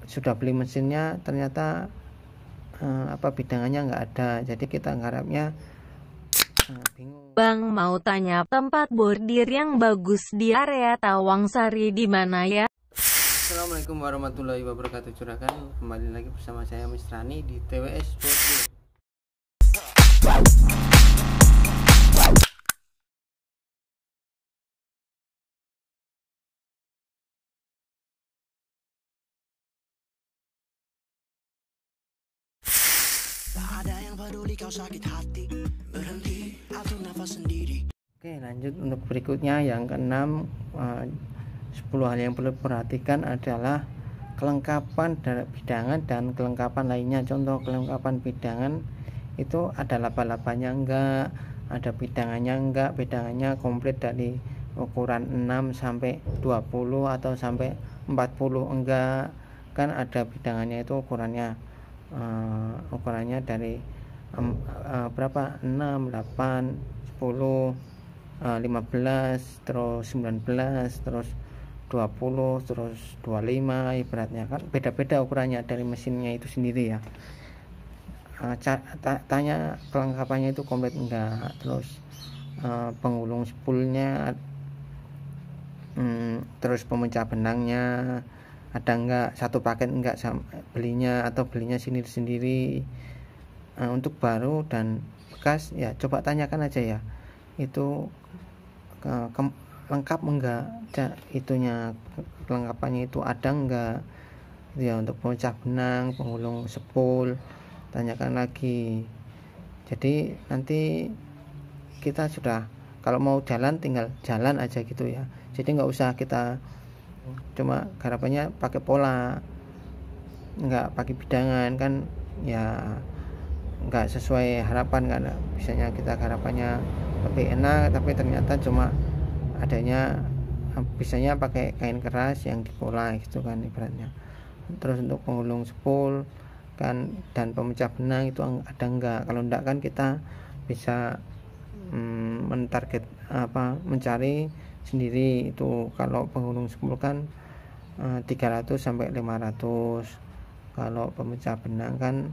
sudah beli mesinnya ternyata bidangannya nggak ada, jadi kita ngarapnya bingung. Bang mau tanya tempat bordir yang bagus di area Tawangsari di mana ya? Assalamualaikum warahmatullahi wabarakatuh. Juragan, kembali lagi bersama saya Misrani di TWS Bordir. Ada yang peduli kau sakit hati, berhenti atur nafas sendiri. Oke, lanjut untuk berikutnya yang keenam. 10 hal yang perlu diperhatikan adalah kelengkapan bidangan dan kelengkapan lainnya. Contoh kelengkapan bidangan itu ada laba-labanya enggak, ada bidangannya enggak, bidangannya komplit dari ukuran 6 sampai 20 atau sampai 40 enggak. Kan ada bidangannya itu ukurannya dari berapa? 6, 8, 10, 15, terus 19, terus 20, terus 25, ibaratnya kan beda-beda ukurannya dari mesinnya itu sendiri ya. Tanya kelengkapannya itu komplit enggak, terus penggulung spoolnya, terus pemecah benangnya ada enggak, satu paket enggak belinya atau belinya sendiri. Untuk baru dan bekas ya coba tanyakan aja ya, itu lengkap enggak, itunya kelengkapannya itu ada enggak ya. Untuk pemecah benang, penggulung spool, tanyakan lagi. Jadi nanti kita sudah kalau mau jalan tinggal jalan aja gitu ya, jadi nggak usah kita cuma garapannya pakai pola, nggak pakai bidangan kan ya nggak sesuai harapan kan. Biasanya kita harapannya lebih enak tapi ternyata cuma adanya bisanya pakai kain keras yang dipola gitu kan ibaratnya. Terus untuk penggulung spool kan dan pemecah benang itu ada enggak, kalau enggak kan kita bisa mentarget mencari sendiri itu. Kalau penggulung spool kan 300 sampai 500, kalau pemecah benang kan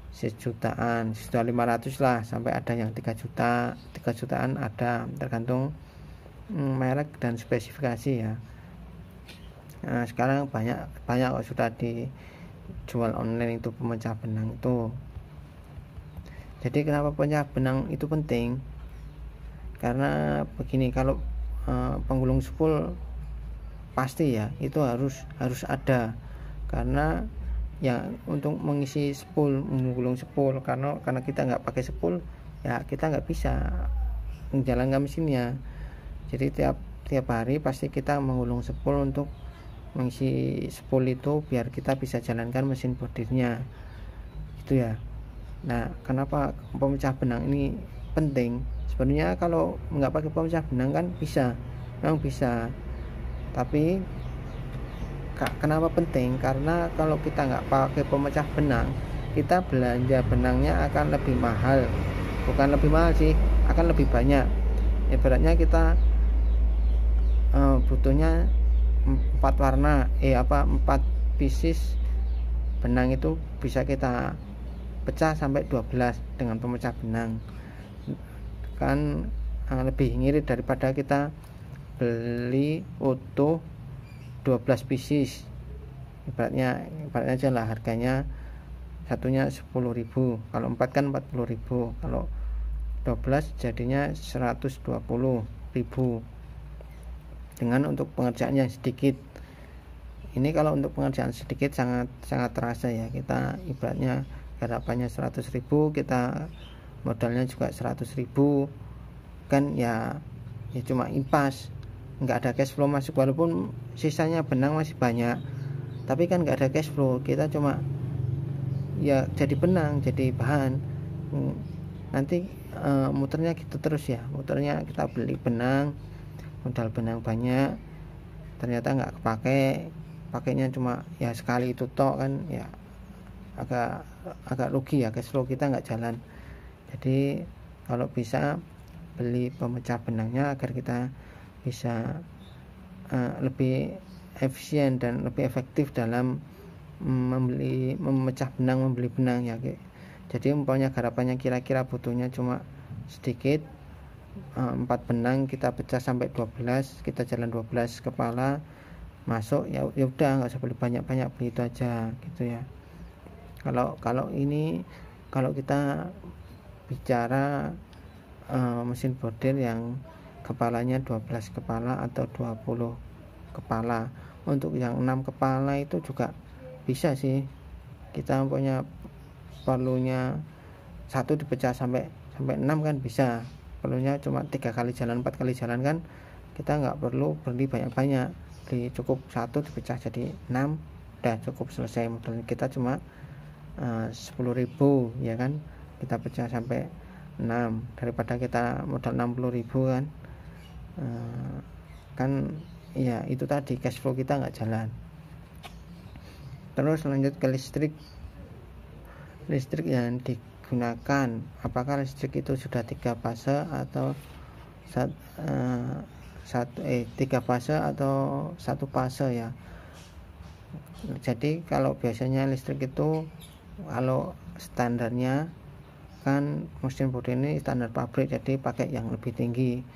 sejutaan, 1.500 lah, sampai ada yang 3 jutaan ada, tergantung merek dan spesifikasi ya. Sekarang banyak kok sudah dijual online itu pemecah benang itu. Jadi kenapa pemecah benang itu penting? Karena begini, kalau penggulung spool pasti ya itu harus ada, karena ya untuk mengisi spool, menggulung spool, karena kita nggak pakai spool ya kita nggak bisa menjalankan mesinnya. Jadi tiap hari pasti kita menggulung spool untuk mengisi spool itu biar kita bisa jalankan mesin bordirnya itu ya. Nah, kenapa pemecah benang ini penting? Sebenarnya kalau nggak pakai pemecah benang kan memang bisa, tapi kenapa penting? Karena kalau kita nggak pakai pemecah benang, kita belanja benangnya akan lebih mahal. Bukan lebih mahal sih, akan lebih banyak. Ibaratnya kita butuhnya 4 warna 4 pieces benang, itu bisa kita pecah sampai 12 dengan pemecah benang. Kan lebih ngirit daripada kita beli utuh 12 pieces. Ibaratnya aja lah, harganya satunya 10.000, kalau 4 kan 40.000, kalau 12 jadinya 120.000 dengan untuk pengerjaan yang sedikit. Ini kalau untuk pengerjaan sedikit sangat terasa ya. Kita ibaratnya garapannya 100.000, kita modalnya juga 100.000 kan ya cuma impas, nggak ada cash flow masuk. Walaupun sisanya benang masih banyak, tapi kan nggak ada cash flow, kita cuma ya jadi benang, jadi bahan. Nanti muternya gitu terus ya, muternya kita beli benang, modal benang banyak, ternyata nggak pakainya cuma ya sekali itu tok kan ya, agak rugi ya, cash flow kita nggak jalan. Jadi kalau bisa beli pemecah benangnya agar kita bisa lebih efisien dan lebih efektif dalam memecah benang, membeli benang ya. Jadi umpamanya garapannya kira-kira butuhnya cuma sedikit, 4 benang kita pecah sampai 12, kita jalan 12 kepala masuk, ya udah nggak usah beli banyak-banyak, beli itu aja gitu ya. Kalau ini, kalau kita bicara mesin bordir yang kepalanya 12 kepala atau 20 kepala, untuk yang 6 kepala itu juga bisa sih, kita punya perlunya satu dipecah sampai 6 kan bisa, perlunya cuma 3 kali jalan, 4 kali jalan kan, kita nggak perlu beli banyak-banyak, beli cukup satu dipecah jadi 6, udah cukup selesai. Modalnya kita cuma 10.000 ya kan, kita pecah sampai 6 daripada kita modal 60.000 kan. Kan ya itu tadi, cash flow kita nggak jalan. Terus lanjut ke listrik yang digunakan, apakah listrik itu sudah 3 fase atau 3 fase atau 1 fase ya. Jadi kalau biasanya listrik itu, kalau standarnya kan mesin bordir ini standar pabrik, jadi pakai yang lebih tinggi.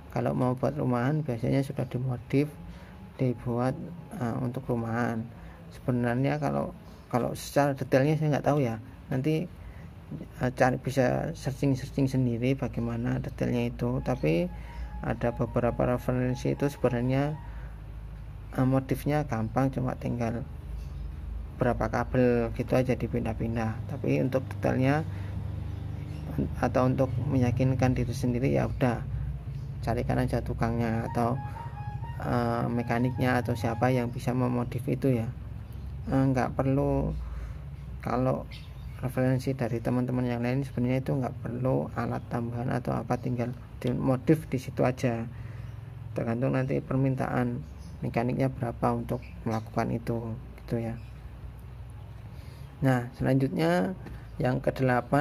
Kalau mau buat rumahan biasanya sudah dimodif, dibuat untuk rumahan. Sebenarnya kalau secara detailnya saya nggak tahu ya, nanti bisa searching sendiri bagaimana detailnya itu. Tapi ada beberapa referensi itu sebenarnya modifnya gampang, cuma tinggal berapa kabel gitu aja dipindah-pindah. Tapi untuk detailnya atau untuk meyakinkan diri sendiri, ya udah carikan aja tukangnya atau mekaniknya atau siapa yang bisa memodif itu ya. Nggak perlu, kalau referensi dari teman-teman yang lain sebenarnya itu nggak perlu alat tambahan atau apa, tinggal dimodif di situ aja, tergantung nanti permintaan mekaniknya berapa untuk melakukan itu gitu ya. Nah selanjutnya yang ke-8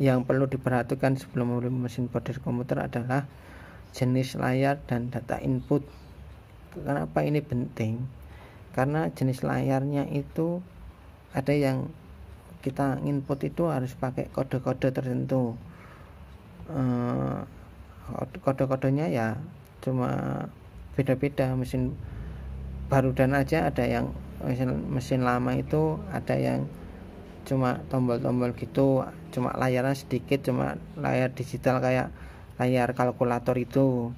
yang perlu diperhatikan sebelum membeli mesin bordir komputer adalah jenis layar dan data input. Kenapa ini penting? Karena jenis layarnya itu ada yang kita input itu harus pakai kode-kode tertentu. Kode-kodenya ya cuma beda-beda, mesin baru dan aja ada yang mesin lama itu ada yang cuma tombol-tombol gitu, cuma layarnya sedikit, cuma layar digital kayak layar kalkulator itu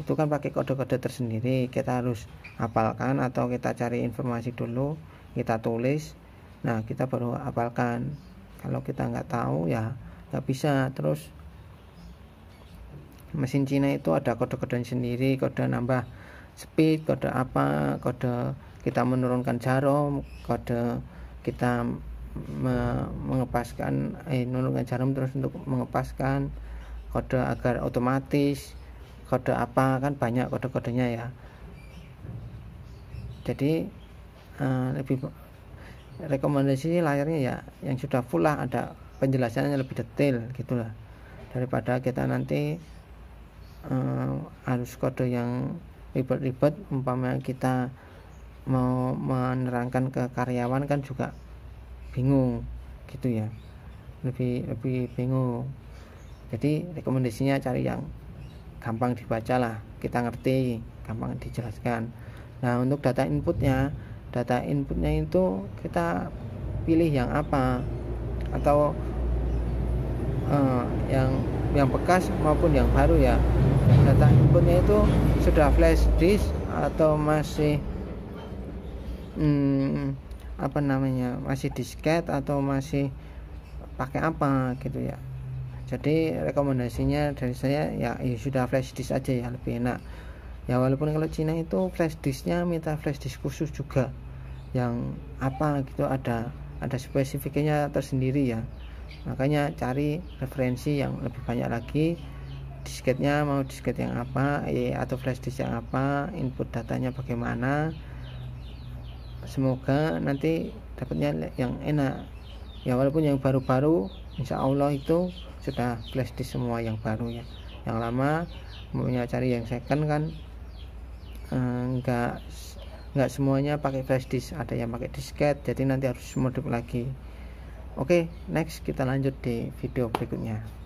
kan pakai kode-kode tersendiri, kita harus hafalkan atau kita cari informasi dulu, kita tulis, nah kita baru hafalkan. Kalau kita nggak tahu ya nggak bisa. Terus mesin Cina itu ada kode-kode sendiri, kode nambah speed, kode apa, kode kita menurunkan jarum, kode kita mengepaskan menurunkan jarum terus untuk mengepaskan, kode agar otomatis, kode apa, kan banyak kode-kodenya ya. Jadi lebih rekomendasi layarnya ya yang sudah full lah, ada penjelasannya lebih detail gitulah, daripada kita nanti harus kode yang ribet-ribet. Umpamanya kita mau menerangkan ke karyawan kan juga bingung gitu ya, lebih bingung. Jadi rekomendasinya cari yang gampang dibaca lah, kita ngerti, gampang dijelaskan. Nah untuk data inputnya itu kita pilih yang apa, atau yang bekas maupun yang baru ya. Data inputnya itu sudah flash disk atau masih masih disket atau masih pakai apa gitu ya. Jadi rekomendasinya dari saya ya sudah flash disk aja ya, lebih enak ya. Walaupun kalau Cina itu flash disknya minta flash disk khusus juga, yang apa gitu, ada spesifikasinya tersendiri ya. Makanya cari referensi yang lebih banyak lagi, disketnya mau disket yang apa atau flash disk yang apa, input datanya bagaimana. Semoga nanti dapatnya yang enak ya. Walaupun yang baru-baru insya Allah itu sudah flash disk semua yang baru ya. Yang lama mau cari yang second kan nggak semuanya pakai flash disk, ada yang pakai disket, jadi nanti harus modif lagi. Oke, next kita lanjut di video berikutnya.